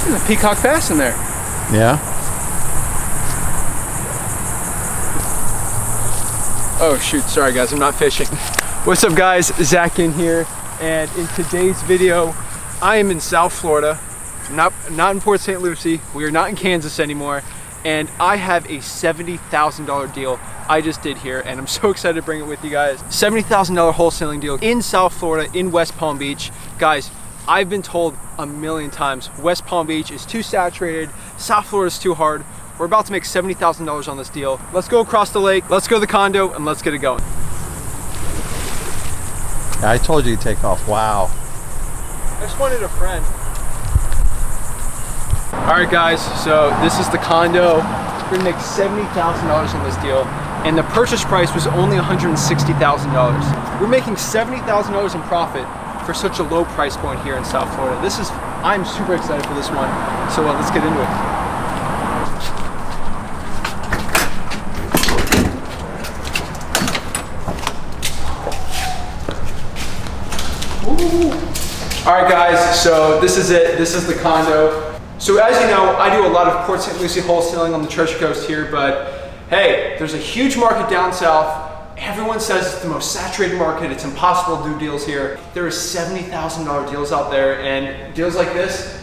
There's a peacock bass in there. Yeah. Oh shoot, sorry guys, I'm not fishing. What's up guys, Zach in here, and in today's video, I am in South Florida, not in Port St. Lucie. We are not in Kansas anymore, and I have a $70,000 deal I just did here, and I'm so excited to bring it with you guys. $70,000 wholesaling deal in South Florida, in West Palm Beach. Guys, I've been told a million times, West Palm Beach is too saturated, South Florida is too hard. We're about to make $70,000 on this deal. Let's go across the lake, let's go to the condo, and let's get it going. I told you to take off. Wow. I just wanted a friend. All right guys, so this is the condo. We're gonna make $70,000 on this deal, and the purchase price was only $160,000. We're making $70,000 in profit for such a low price point here in South Florida. I'm super excited for this one, so let's get into it. All right guys, so this is it. This is the condo. So as you know, I do a lot of Port St. Lucie wholesaling on the Treasure Coast here, but hey, there's a huge market down south. Everyone says it's the most saturated market. It's impossible to do deals here. There are $70,000 deals out there, and deals like this,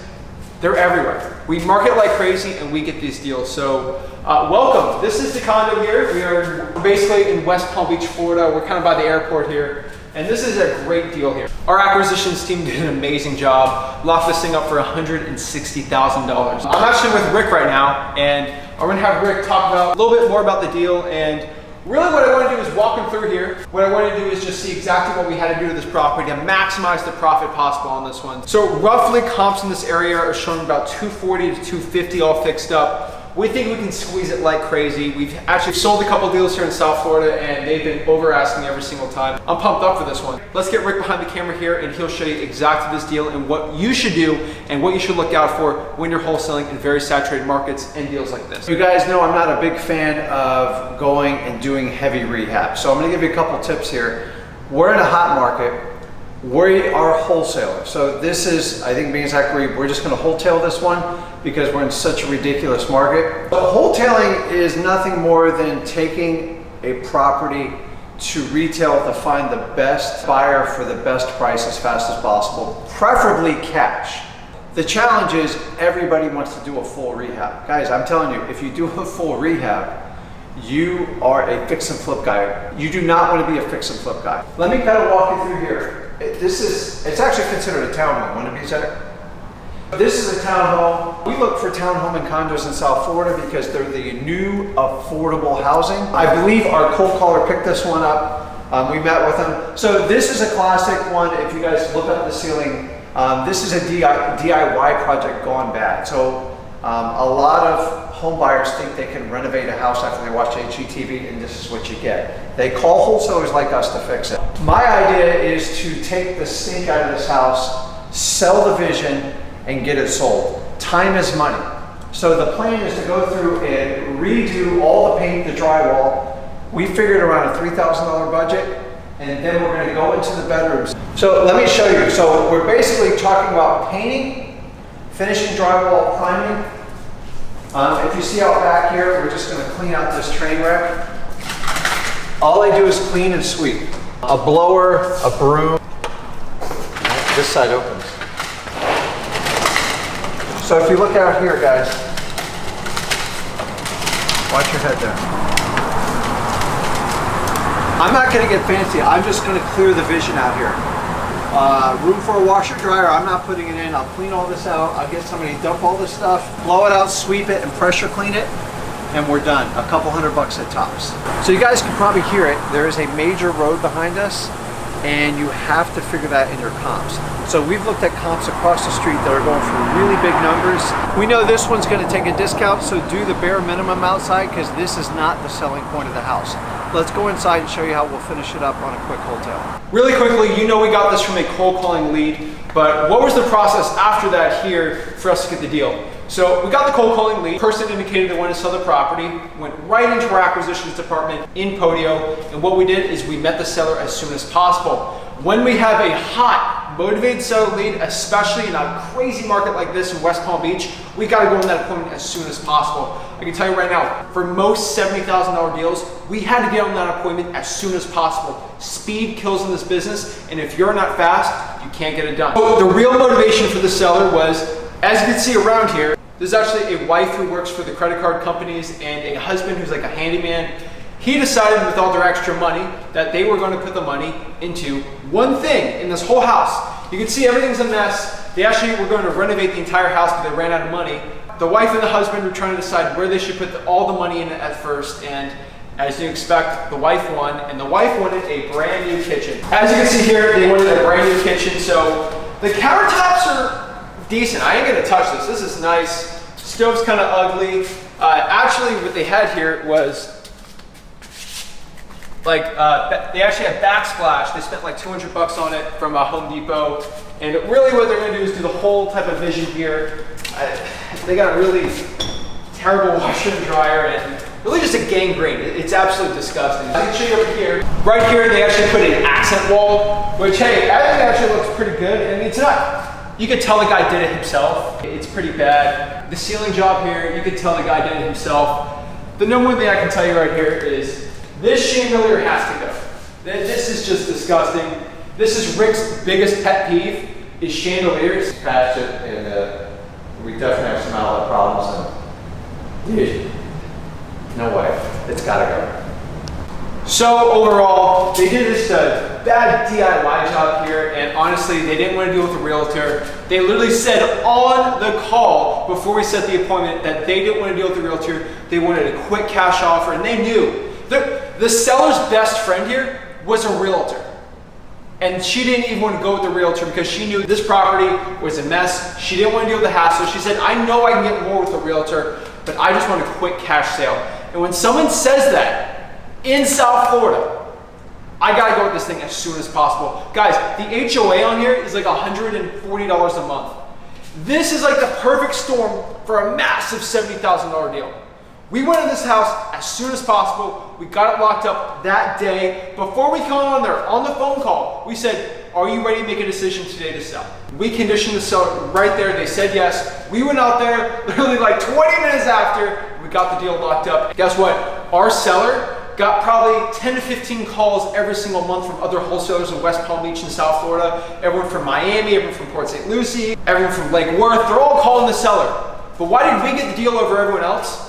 they're everywhere. We market like crazy and we get these deals. So welcome. This is the condo here. We're basically in West Palm Beach, Florida. We're kind of by the airport here. And this is a great deal here. Our acquisitions team did an amazing job. Locked this thing up for $160,000. I'm actually with Rick right now, and I'm gonna have Rick talk about a little bit more about the deal. And really what I wanna do is walk him through here. What I wanna do is just see exactly what we had to do to this property to maximize the profit possible on this one. So roughly comps in this area are showing about 240 to 250 all fixed up. We think we can squeeze it like crazy. We've actually sold a couple deals here in South Florida, and they've been over asking every single time. I'm pumped up for this one. Let's get Rick behind the camera here, and he'll show you exactly this deal and what you should do and what you should look out for when you're wholesaling in very saturated markets and deals like this. You guys know I'm not a big fan of going and doing heavy rehab. So I'm gonna give you a couple tips here. We're in a hot market. We are wholesalers. So this is, I think being Zachary, we're just gonna wholesale this one because we're in such a ridiculous market. But wholesaling is nothing more than taking a property to retail to find the best buyer for the best price as fast as possible, preferably cash. The challenge is everybody wants to do a full rehab. Guys, I'm telling you, if you do a full rehab, you are a fix and flip guy. You do not want to be a fix and flip guy. Let me kind of walk you through here. It's actually considered a townhome, wouldn't it be, Zach? This is a townhome. We look for townhome and condos in South Florida because they're the new affordable housing. I believe our cold caller picked this one up. We met with them. So this is a classic one. If you guys look up the ceiling, this is a DIY project gone bad. So a lot of home buyers think they can renovate a house after they watch HGTV, and this is what you get. They call wholesalers like us to fix it. My idea is to take the stink out of this house, sell the vision, and get it sold. Time is money. So the plan is to go through and redo all the paint, the drywall. We figured around a $3,000 budget, and then we're gonna go into the bedrooms. So let me show you. So we're basically talking about painting, finishing drywall, priming. If you see out back here, we're just gonna clean out this train wreck. All I do is clean and sweep. A blower, a broom. This side opens. So if you look out here, guys, watch your head there. I'm not gonna get fancy. I'm just gonna clear the vision out here. Room for a washer dryer, I'm not putting it in. I'll clean all this out. I'll get somebody to dump all this stuff, blow it out, sweep it, and pressure clean it, and we're done. A couple $100 at tops. So you guys can probably hear it. There is a major road behind us, and you have to figure that in your comps. So we've looked at comps across the street that are going for really big numbers. We know this one's gonna take a discount, so do the bare minimum outside, because this is not the selling point of the house. Let's go inside and show you how we'll finish it up on a quick wholesale. Really quickly, you know we got this from a cold calling lead, but what was the process after that here for us to get the deal? So we got the cold calling lead. Person indicated they wanted to sell the property, went right into our acquisitions department in Podio, and what we did is we met the seller as soon as possible. When we have a hot motivated seller lead, especially in a crazy market like this in West Palm Beach, we gotta go on that appointment as soon as possible. I can tell you right now, for most $70,000 deals, we had to get on that appointment as soon as possible. Speed kills in this business, and if you're not fast, you can't get it done. So the real motivation for the seller was, as you can see around here, there's actually a wife who works for the credit card companies and a husband who's like a handyman. He decided with all their extra money that they were going to put the money into one thing in this whole house. You can see everything's a mess. They actually were going to renovate the entire house, but they ran out of money. The wife and the husband were trying to decide where they should put all the money in at first, and as you expect, the wife won, and the wife wanted a brand new kitchen. As you can see here, they wanted a brand new kitchen, so the countertops are decent. I ain't gonna touch this. This is nice. Stove's kind of ugly. Actually, what they had here was like, they actually had backsplash. They spent like 200 bucks on it from Home Depot. And really what they're gonna do is do the whole type of vision here. They got a really terrible washer and dryer and really just a gangrene. It's absolutely disgusting. I can show you over here. Right here, they actually put an accent wall, which, hey, I think actually looks pretty good. I mean, it's not, you could tell the guy did it himself. It's pretty bad. The ceiling job here, you could tell the guy did it himself. The number one thing I can tell you right here is this chandelier has to go. This is just disgusting. This is Rick's biggest pet peeve, is chandeliers. Patched it, and we definitely have some outlet problems. And dude, no way. It's gotta go. So overall, they did this bad DIY job here, and honestly, they didn't want to deal with a realtor. They literally said on the call before we set the appointment that they didn't want to deal with the realtor. They wanted a quick cash offer, and they knew. The seller's best friend here was a realtor. And she didn't even want to go with the realtor because she knew this property was a mess. She didn't want to deal with the hassle. She said, I know I can get more with the realtor, but I just want a quick cash sale. And when someone says that in South Florida, I gotta go with this thing as soon as possible. Guys, the HOA on here is like $140 a month. This is like the perfect storm for a massive $70,000 deal. We went in this house as soon as possible. We got it locked up that day. Before we come on there, on the phone call, we said, are you ready to make a decision today to sell? We conditioned the seller right there. They said yes. We went out there literally like 20 minutes after we got the deal locked up. Guess what? Our seller got probably 10 to 15 calls every single month from other wholesalers in West Palm Beach and South Florida. Everyone from Miami, everyone from Port St. Lucie, everyone from Lake Worth. They're all calling the seller. But why did we get the deal over everyone else?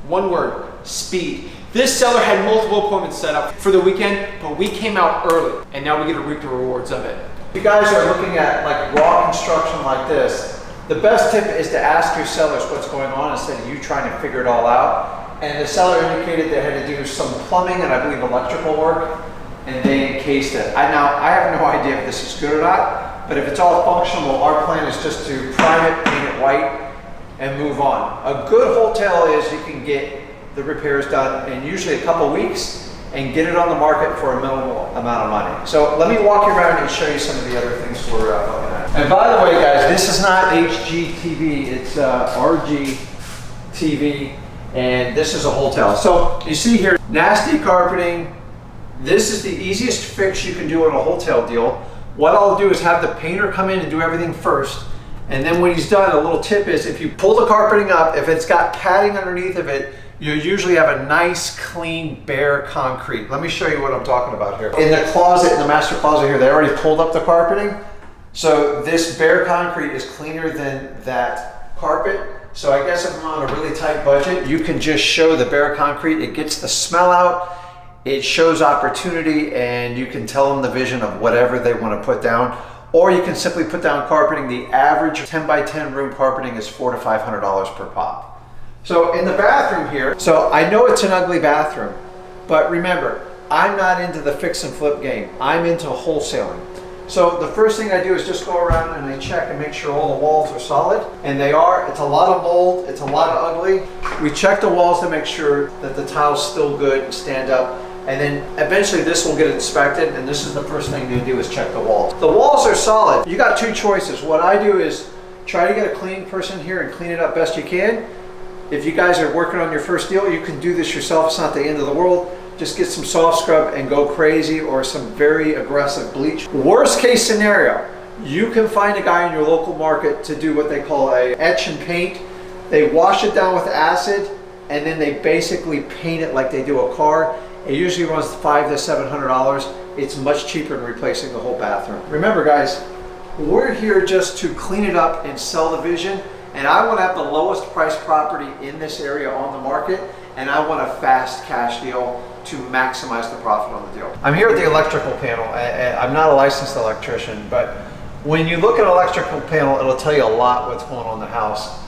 One word, speed. This seller had multiple appointments set up for the weekend, but we came out early, and now we get to reap the rewards of it. If you guys are looking at like raw construction like this, the best tip is to ask your sellers what's going on instead of you trying to figure it all out. And the seller indicated they had to do some plumbing and I believe electrical work, and they encased it. I have no idea if this is good or not, but if it's all functional, our plan is just to prime it, paint it white, and move on. A good hotel is you can get the repairs done in usually a couple weeks and get it on the market for a minimal amount of money. So let me walk you around and show you some of the other things we're looking at. And by the way, guys, this is not HGTV, it's RGTV, and this is a hotel. So you see here, nasty carpeting. This is the easiest fix you can do on a hotel deal. What I'll do is have the painter come in and do everything first. And then when he's done, a little tip is if you pull the carpeting up, if it's got padding underneath of it, you usually have a nice, clean, bare concrete. Let me show you what I'm talking about here. In the closet, in the master closet here, they already pulled up the carpeting. So this bare concrete is cleaner than that carpet. So I guess if I'm on a really tight budget, you can just show the bare concrete. It gets the smell out, it shows opportunity, and you can tell them the vision of whatever they want to put down. Or you can simply put down carpeting. The average 10 by 10 room carpeting is $400 to $500 per pop. So in the bathroom here, so I know it's an ugly bathroom, but remember, I'm not into the fix and flip game. I'm into wholesaling. So the first thing I do is just go around and I check and make sure all the walls are solid, and they are. It's a lot of mold, it's a lot of ugly. We check the walls to make sure that the tile's still good and stand up. And then eventually this will get inspected, and this is the first thing to do is check the walls. The walls are solid. You got two choices. What I do is try to get a clean person here and clean it up best you can. If you guys are working on your first deal, you can do this yourself. It's not the end of the world. Just get some soft scrub and go crazy, or some very aggressive bleach. Worst case scenario, You can find a guy in your local market to do what they call a etch and paint. They wash it down with acid and then they basically paint it like they do a car. It usually runs $500 to $700. It's much cheaper than replacing the whole bathroom. Remember guys, we're here just to clean it up and sell the vision, and I want to have the lowest price property in this area on the market, and I want a fast cash deal to maximize the profit on the deal. I'm here at the electrical panel. I'm not a licensed electrician, but when you look at an electrical panel, it'll tell you a lot what's going on in the house.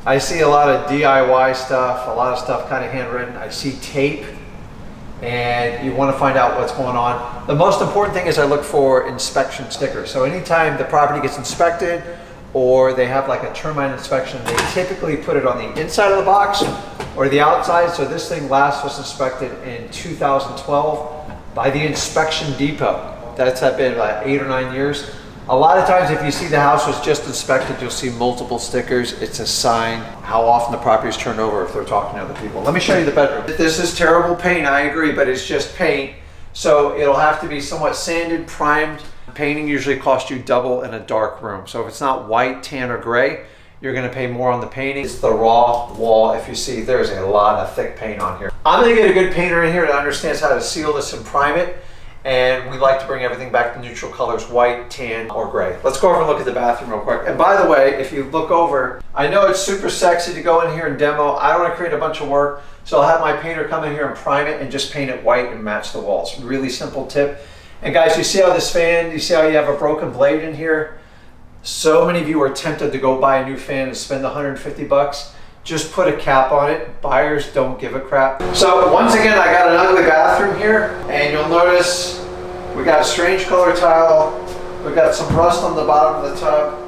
I see a lot of DIY stuff, a lot of stuff kind of handwritten. I see tape, and you want to find out what's going on. The most important thing is I look for inspection stickers. So anytime the property gets inspected or they have like a termite inspection, they typically put it on the inside of the box or the outside. So this thing last was inspected in 2012 by the Inspection Depot. That's been about 8 or 9 years. A lot of times if you see the house was just inspected, you'll see multiple stickers. It's a sign how often the property is turned over if they're talking to other people. Let me show you the bedroom. This is terrible paint, I agree, but it's just paint. So it'll have to be somewhat sanded, primed. Painting usually costs you double in a dark room. So if it's not white, tan, or gray, you're gonna pay more on the painting. It's the raw wall. If you see, there's a lot of thick paint on here. I'm gonna get a good painter in here that understands how to seal this and prime it. And we like to bring everything back to neutral colors, white, tan, or gray. Let's go over and look at the bathroom real quick. And by the way, if you look over, I know it's super sexy to go in here and demo. I don't want to create a bunch of work, so I'll have my painter come in here and prime it and just paint it white and match the walls. Really simple tip. And guys, you see how this fan, you see how you have a broken blade in here? So many of you are tempted to go buy a new fan and spend 150 bucks. Just put a cap on it. Buyers don't give a crap. So once again, I got an ugly bathroom here, and you'll notice we got a strange color tile. We got some rust on the bottom of the tub.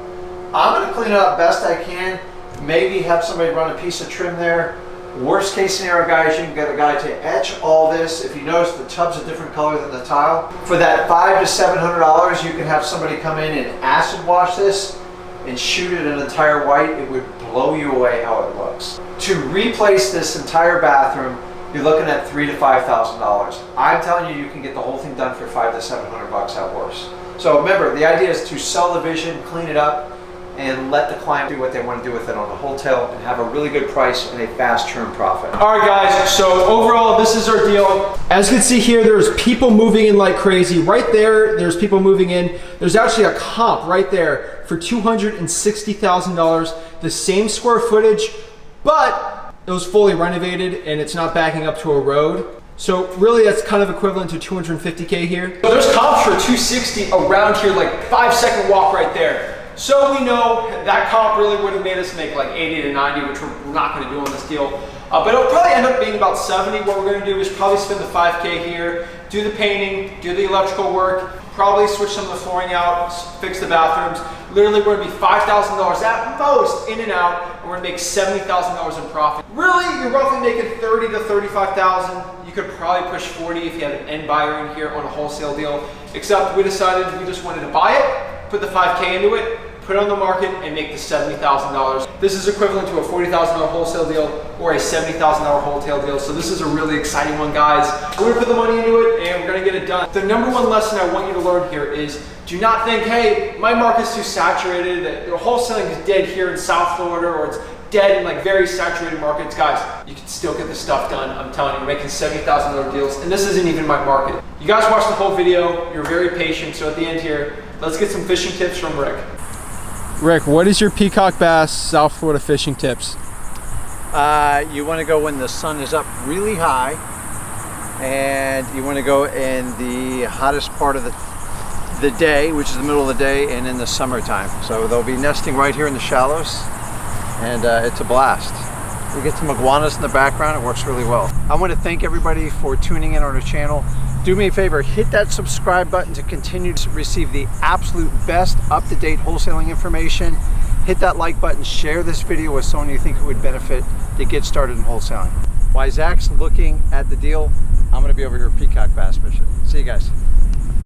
I'm gonna clean it up best I can. Maybe have somebody run a piece of trim there. Worst case scenario, guys, you can get a guy to etch all this. If you notice, the tub's a different color than the tile. For that $500 to $700, you can have somebody come in and acid wash this and shoot it an entire white. It would blow you away how it looks. To replace this entire bathroom, you're looking at $3,000 to $5,000. I'm telling you, you can get the whole thing done for $500 to $700 at worst. So remember, the idea is to sell the vision, clean it up, and let the client do what they want to do with it on the wholesale and have a really good price and a fast turn profit. All right, guys, so overall, this is our deal. As you can see here, there's people moving in like crazy. Right there, there's people moving in. There's actually a comp right there for $260,000, the same square footage, but it was fully renovated and it's not backing up to a road. So really that's kind of equivalent to 250K here. So there's comps for 260 around here, like 5-second walk right there. So we know that comp really would have made us make like 80 to 90, which we're not going to do on this deal. But it'll probably end up being about 70. What we're going to do is probably spend the 5K here, do the painting, do the electrical work, probably switch some of the flooring out, fix the bathrooms. Literally, we're going to be $5,000 at most in and out, and we're going to make $70,000 in profit. Really, you're roughly making $30,000 to $35,000. You could probably push 40 if you had an end buyer in here on a wholesale deal. Except we decided we just wanted to buy it, put the 5K into it, put it on the market, and make the $70,000. This is equivalent to a $40,000 wholesale deal or a $70,000 wholesale deal. So this is a really exciting one, guys. We're gonna put the money into it and we're gonna get it done. The number one lesson I want you to learn here is do not think, hey, my market's too saturated, that wholesaling is dead here in South Florida, or it's dead in like very saturated markets. Guys, you can still get this stuff done. I'm telling you, we're making $70,000 deals, and this isn't even my market. You guys watched the whole video, you're very patient, so at the end here, let's get some fishing tips from Rick. Rick, what is your peacock bass South Florida fishing tips? You want to go when the sun is up really high, and you want to go in the hottest part of the day, which is the middle of the day, and in the summertime. So they'll be nesting right here in the shallows, and it's a blast. We get some iguanas in the background. It works really well. I want to thank everybody for tuning in on our channel. Do me a favor, hit that subscribe button to continue to receive the absolute best up-to-date wholesaling information. Hit that like button, share this video with someone you think who would benefit to get started in wholesaling. While Zach's looking at the deal, I'm gonna be over here peacock bass fishing. See you guys.